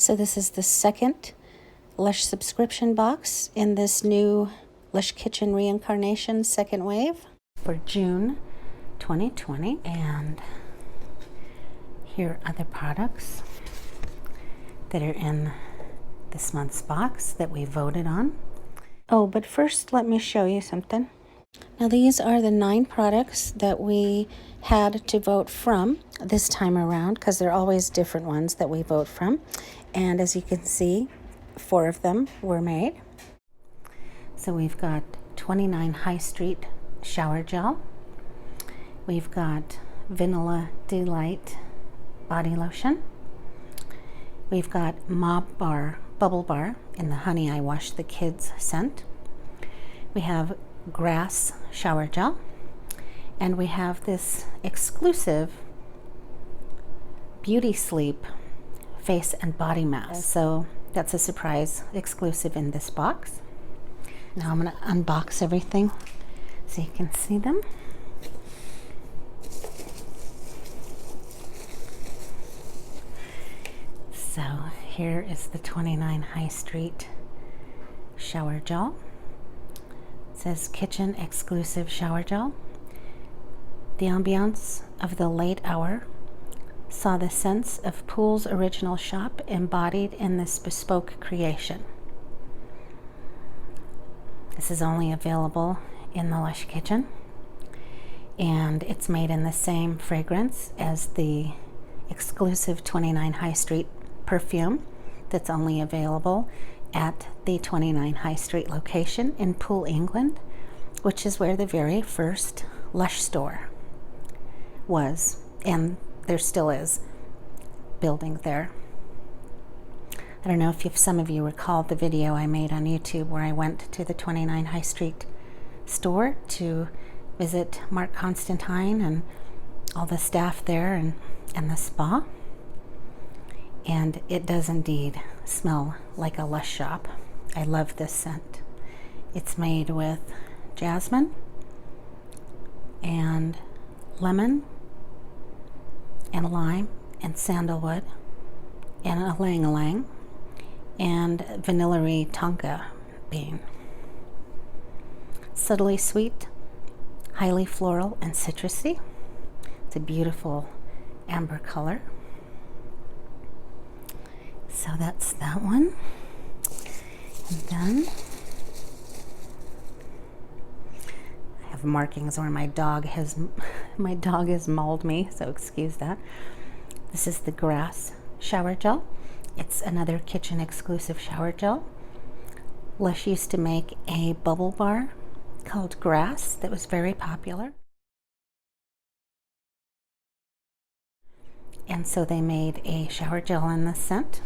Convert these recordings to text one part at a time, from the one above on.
So this is the second Lush subscription box in this new Lush Kitchen Reincarnation second wave for June 2020. And here are the products that are in this month's box that we voted on. Oh, but first let me show you something. Now these are the 9 products that we had to vote from this time around, because they're always different ones that we vote from. And as you can see, 4 of them were made. So we've got 29 High Street Shower Gel. We've got Vanilla Delight Body Lotion. We've got Mob Bar Bubble Bar in the Honey I Wash the Kids scent. We have Grass Shower Gel. And we have this exclusive Beauty Sleep face and body mask. So that's a surprise exclusive in this box. Now I'm going to unbox everything so you can see them. So here is the 29 High Street Shower Gel. It says Kitchen Exclusive Shower Gel. The ambiance of the late hour saw the sense of Pool's original shop embodied in this bespoke creation. This is only available in the Lush Kitchen, and it's made in the same fragrance as the exclusive 29 High Street perfume that's only available at the 29 High Street location in Pool, England, which is where the very first Lush store was, and there still is building there. I don't know if some of you recall the video I made on YouTube where I went to the 29 High Street store to visit Mark Constantine and all the staff there and the spa. And it does indeed smell like a Lush shop. I love this scent. It's made with jasmine and lemon and lime and sandalwood and ylang-ylang and vanilla-y tonka bean. Subtly sweet, highly floral and citrusy. It's a beautiful amber color. So that's that one. And then I have markings where my dog has mauled me, so excuse that. This is the Grass Shower Gel. It's another kitchen exclusive shower gel. Lush used to make a bubble bar called Grass that was very popular. And so they made a shower gel in this scent,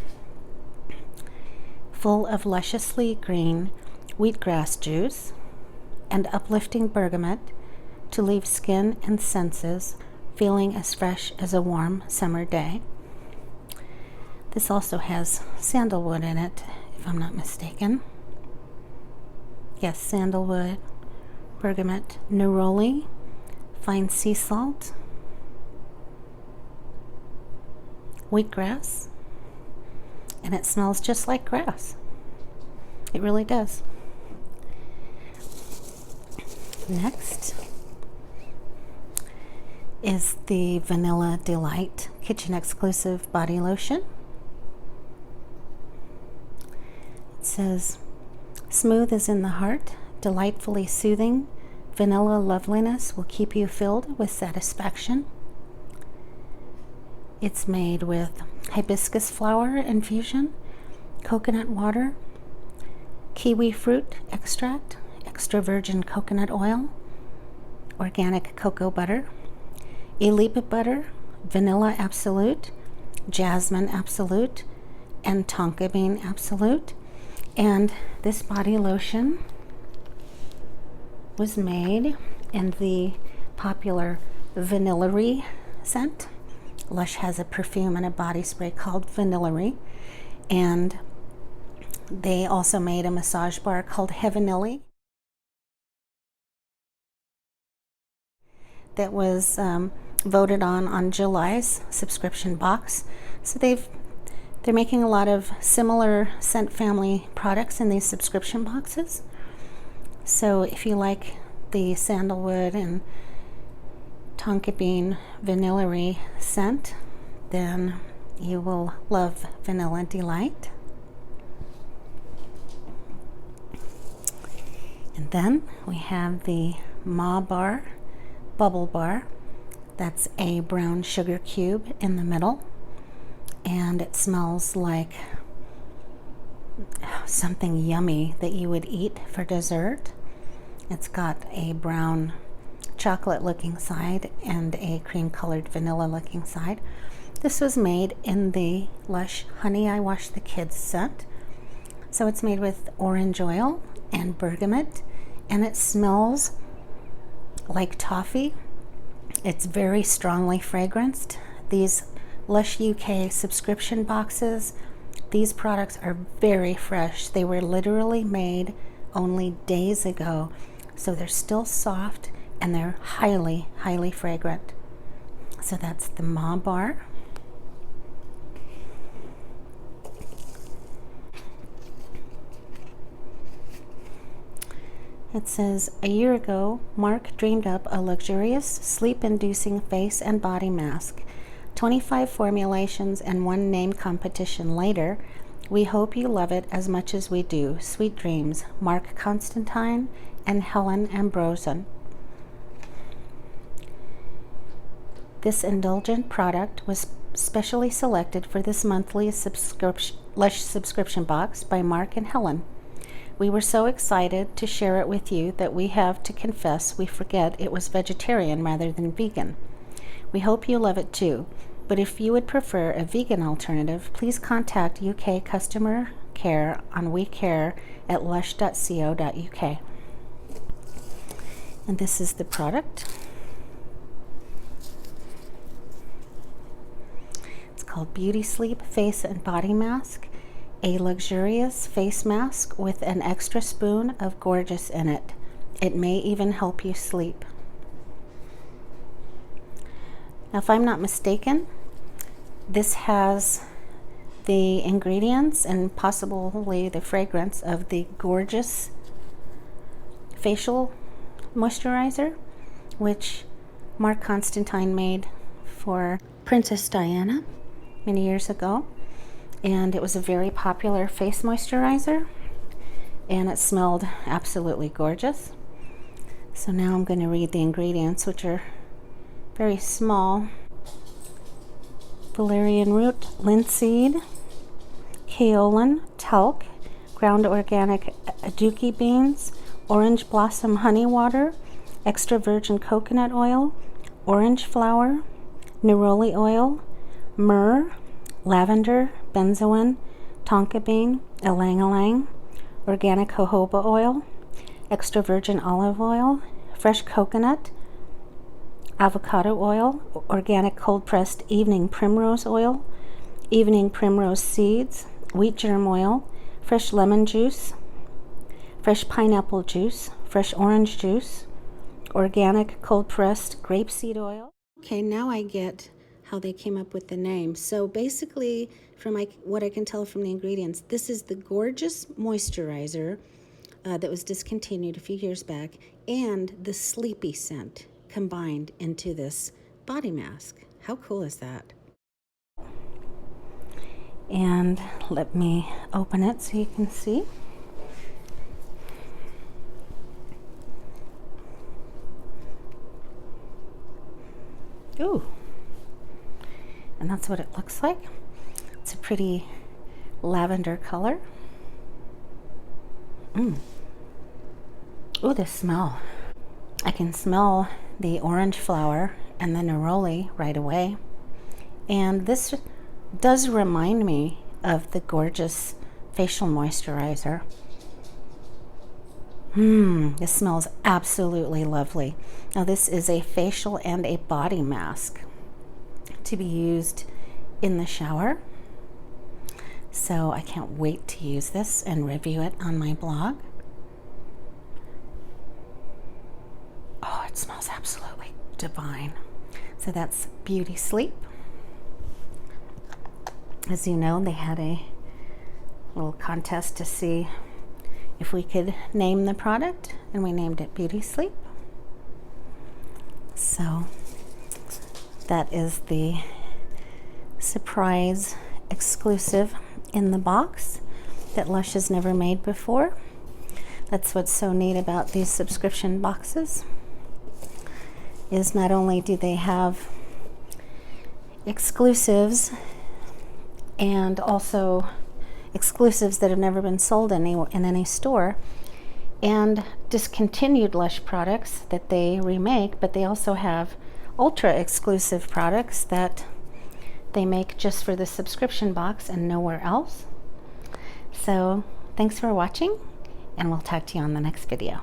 full of lusciously green wheatgrass juice and uplifting bergamot to leave skin and senses feeling as fresh as a warm summer day. This also has sandalwood in it, if I'm not mistaken. Yes, sandalwood, bergamot, neroli, fine sea salt, wheatgrass, and it smells just like grass. It really does. Next is the Vanilla Delight Kitchen Exclusive Body Lotion. It says, smooth as in the heart, delightfully soothing, vanilla loveliness will keep you filled with satisfaction. It's made with hibiscus flower infusion, coconut water, kiwi fruit extract, extra virgin coconut oil, organic cocoa butter, Elipa butter, vanilla absolute, jasmine absolute, and tonka bean absolute. And this body lotion was made in the popular Vanilla-y scent. Lush has a perfume and a body spray called Vanilla-y, and they also made a massage bar called Heavenly that was voted on July's subscription box. So they're They're making a lot of similar scent family products in these subscription boxes. So if you like the sandalwood and tonka bean vanilla-y scent, then you will love Vanilla Delight. And then we have the Ma Bar Bubble Bar. That's a brown sugar cube in the middle, and it smells like something yummy that you would eat for dessert. It's got a brown chocolate looking side and a cream colored vanilla looking side. This was made in the Lush Honey I Wash the Kids scent. So it's made with orange oil and bergamot, and it smells like toffee. It's very strongly fragranced. These Lush UK subscription boxes, these products are very fresh. They were literally made only days ago. So they're still soft and they're highly, highly fragrant. So that's the Ma Bar. It says, a year ago, Mark dreamed up a luxurious, sleep-inducing face and body mask. 25 formulations and 1 name competition later, we hope you love it as much as we do. Sweet dreams, Mark Constantine and Helen Ambrosen. This indulgent product was specially selected for this monthly Lush subscription box by Mark and Helen. We were so excited to share it with you that we have to confess we forget it was vegetarian rather than vegan. We hope you love it too, but if you would prefer a vegan alternative, please contact UK customer care on wecare@lush.co.uk. And this is the product. It's called Beauty Sleep Face and Body Mask. A luxurious face mask with an extra spoon of gorgeous in it. It may even help you sleep. Now, if I'm not mistaken, this has the ingredients and possibly the fragrance of the gorgeous facial moisturizer, which Mark Constantine made for Princess Diana many years ago. And it was a very popular face moisturizer, and it smelled absolutely gorgeous. So now I'm going to read the ingredients, which are very small. Valerian root, linseed, kaolin, talc, ground organic aduki beans, orange blossom honey water, extra virgin coconut oil, orange flower, neroli oil, myrrh, lavender, benzoin, tonka bean, ylang-ylang, organic jojoba oil, extra virgin olive oil, fresh coconut, avocado oil, organic cold pressed evening primrose oil, evening primrose seeds, wheat germ oil, fresh lemon juice, fresh pineapple juice, fresh orange juice, organic cold pressed grapeseed oil. Okay, now I get how they came up with the name. So basically, from what I can tell from the ingredients, this is the gorgeous moisturizer that was discontinued a few years back, and the sleepy scent combined into this body mask. How cool is that? And let me open it so you can see. Ooh. And that's what it looks like. It's a pretty lavender color. Oh, the smell. I can smell the orange flower and the neroli right away. And this does remind me of the gorgeous facial moisturizer. This smells absolutely lovely. Now, this is a facial and a body mask to be used in the shower. So I can't wait to use this and review it on my blog. Oh, it smells absolutely divine. So that's Beauty Sleep. As you know, they had a little contest to see if we could name the product, and we named it Beauty Sleep. So that is the surprise exclusive in the box that Lush has never made before. That's what's so neat about these subscription boxes, is not only do they have exclusives and also exclusives that have never been sold in any store, and discontinued Lush products that they remake, but they also have ultra exclusive products that they make just for the subscription box and nowhere else. So thanks for watching, and we'll talk to you on the next video.